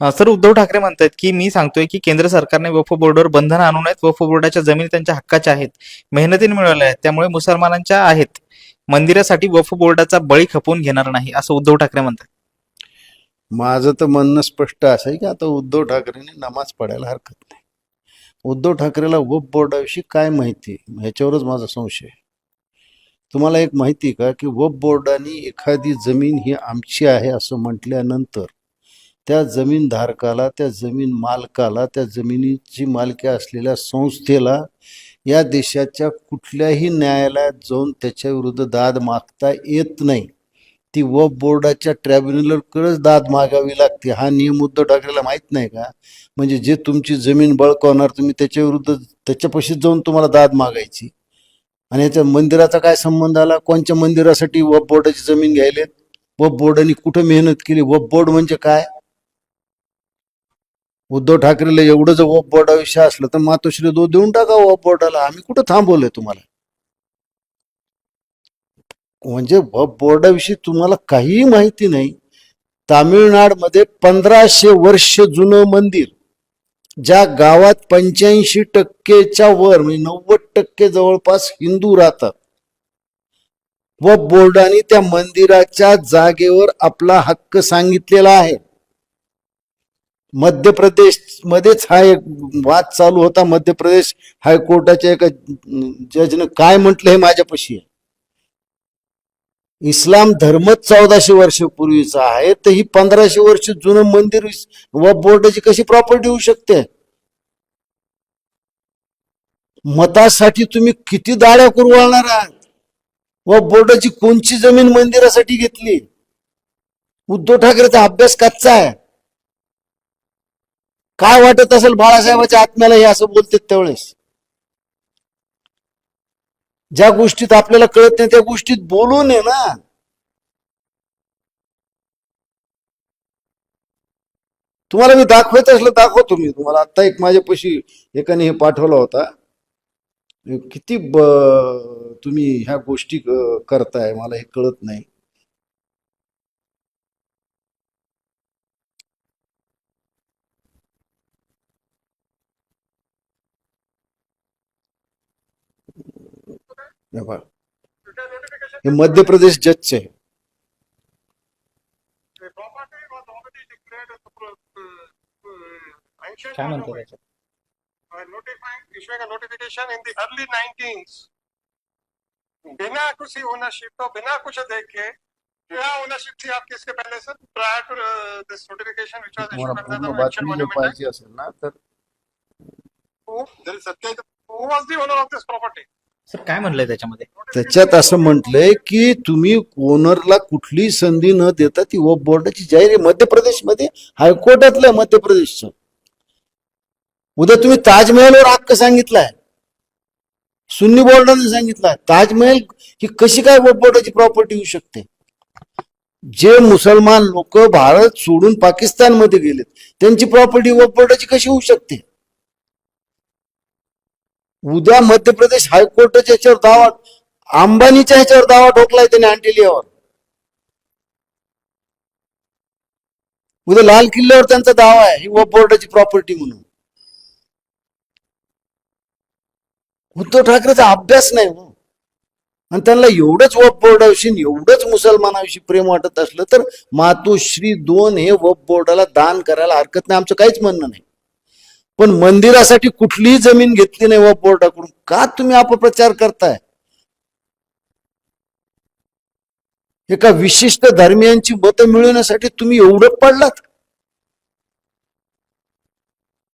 Sir, Uddhav Thackeray म्हणतात की मी सांगतोय की केंद्र सरकारने वक्फ बोर्डावर बंधनं आणू नयेत. वक्फ बोर्डाच्या जमिनी त्यांच्या हक्काच्या आहेत, मेहनतीने मिळवल्या आहेत, त्यामुळे मुसलमानांच्या आहेत. मंदिरासाठी वक्फ बोर्डाचा बळी खपवून घेणार नाही, असं उद्धव ठाकरे म्हणतात. माझं तर म्हणणं स्पष्ट असं आहे की आता उद्धव ठाकरेंनी नमाज पडायला हरकत नाही. उद्धव ठाकरेला वक्फ बोर्डाविषयी काय माहिती ह्याच्यावरच माझा संशय आहे. तुम्हाला एक माहिती आहे का की वक्फ बोर्डाने एखादी जमीन ही आमची आहे असं म्हटल्यानंतर त्या जमीन धारकाला, त्या जमीन मालकाला, त्या जमिनीची मालकी असलेल्या संस्थेला या देशाच्या कुठल्याही न्यायालयात जाऊन त्याच्या विरुद्ध दाद मागता येत नाही. ती वक्फ बोर्डाच्या ट्रायब्युनलकडेच दाद मागावी लागते. हा नियम उद्धव ठाकरेला माहीत नाही का? म्हणजे जे तुमची जमीन बळकावणार तुम्ही त्याच्या विरुद्ध त्याच्यापाशीच जाऊन तुम्हाला दाद मागायची. आणि याच्या मंदिराचा काय संबंध आला? कोणत्या मंदिरासाठी वक्फ बोर्डाची जमीन घ्यायलेत? वक्फ बोर्डाने कुठं मेहनत केली? वक्फ बोर्ड म्हणजे काय? उद्धव ठाकरेला एवढं जर वक्फ बोर्डाविषयी असलं तर मातोश्री देऊन टाका वक्फ बोर्डाला. आम्ही कुठं थांबवलंय तुम्हाला? म्हणजे वक्फ बोर्डाविषयी तुम्हाला काहीही माहिती नाही. तामिळनाडमध्ये 1500 वर्ष जुनं मंदिर, ज्या गावात 85%च्या वर म्हणजे 90% जवळपास हिंदू राहतात, वक्फ बोर्डाने त्या मंदिराच्या जागेवर आपला हक्क सांगितलेला आहे. मध्य प्रदेश मध्येच हा एक वाद चालू होता. मध्य प्रदेश हायकोर्टाच्या एका जजनं काय म्हटलं हे माझ्यापाशी आहे. इस्लाम धर्मच 1400 वर्षापूर्वीचा आहे, तर ही 1500 वर्ष जुनं मंदिर वक्फ बोर्डाची कशी प्रॉपर्टी होऊ शकते? मतासाठी तुम्ही किती दाड्या कुरवाळणार आहात? वक्फ बोर्डाची कोणची जमीन मंदिरासाठी घेतली? उद्धव ठाकरेचा अभ्यास कच्चा आहे. काय वाटत असेल बाळासाहेबांच्या आत्म्याला हे असं बोलतात त्यावेळेस? ज्या गोष्टीत आपल्याला कळत नाही त्या गोष्टीत बोलू नये ना. तुम्हाला मी दाखवायचं असलं दाखवतो. मी तुम्हाला आता एक माझ्यापाशी एकाने हे पाठवला होता. किती तुम्ही ह्या गोष्टी करताय मला हे कळत नाही. हे मध्य प्रदेश जजचे आहे. काय म्हणतो त्याच्यात? issuing a notification in the early 19s बिना किसी ओनरशिप तो बिना कुछ देखे क्या ओनरशिप थी आपकी इसके पहले sir prior to this notification which was issued under the ancient बातमी जर monument पाहिजे असेल ना तर there is who was the owner of this property sir, काय म्हणलंय त्याच्यामध्ये? त्याच्यात असं म्हटलंय की तुम्ही ओनरला कुठली संधी न देता ती वक्फ बोर्डाची जाहीर आहे. मध्य प्रदेशमध्ये हायकोर्टातलं मध्य प्रदेशचं. उद्या तुम्ही ताजमहलवर हक्क सांगितलाय, सुन्नी बोर्डाने सांगितलाय. ताजमहल ही कशी काय वक्फ बोर्डाची प्रॉपर्टी होऊ शकते? जे मुसलमान लोक भारत सोडून पाकिस्तानमध्ये गेलेत त्यांची प्रॉपर्टी वक्फ बोर्डाची कशी होऊ शकते? उद्या मध्य प्रदेश हायकोर्टाच्या ह्याच्यावर दावा, अंबानीच्या ह्याच्यावर दावा ठोकलाय त्याने अँटिलियावर. उद्या लाल किल्ल्यावर त्यांचा दावा आहे ही वक्फ बोर्डाची प्रॉपर्टी म्हणून. उद्धव ठाकरेचा अभ्यास नाही हो. आणि त्यांना एवढंच वक्फ बोर्डाविषयी एवढंच मुसलमानाविषयी प्रेम वाटत असलं तर मातोश्री 2 हे वक्फ बोर्डाला दान करायला हरकत नाही, आमचं काहीच म्हणणं नाही. पण मंदिरासाठी कुठलीही जमीन घेतली नाही वक्फ बोर्डाकडून. का तुम्ही अपप्रचार करताय? एका विशिष्ट धर्मियांची मतं मिळवण्यासाठी तुम्ही एवढं पडलात?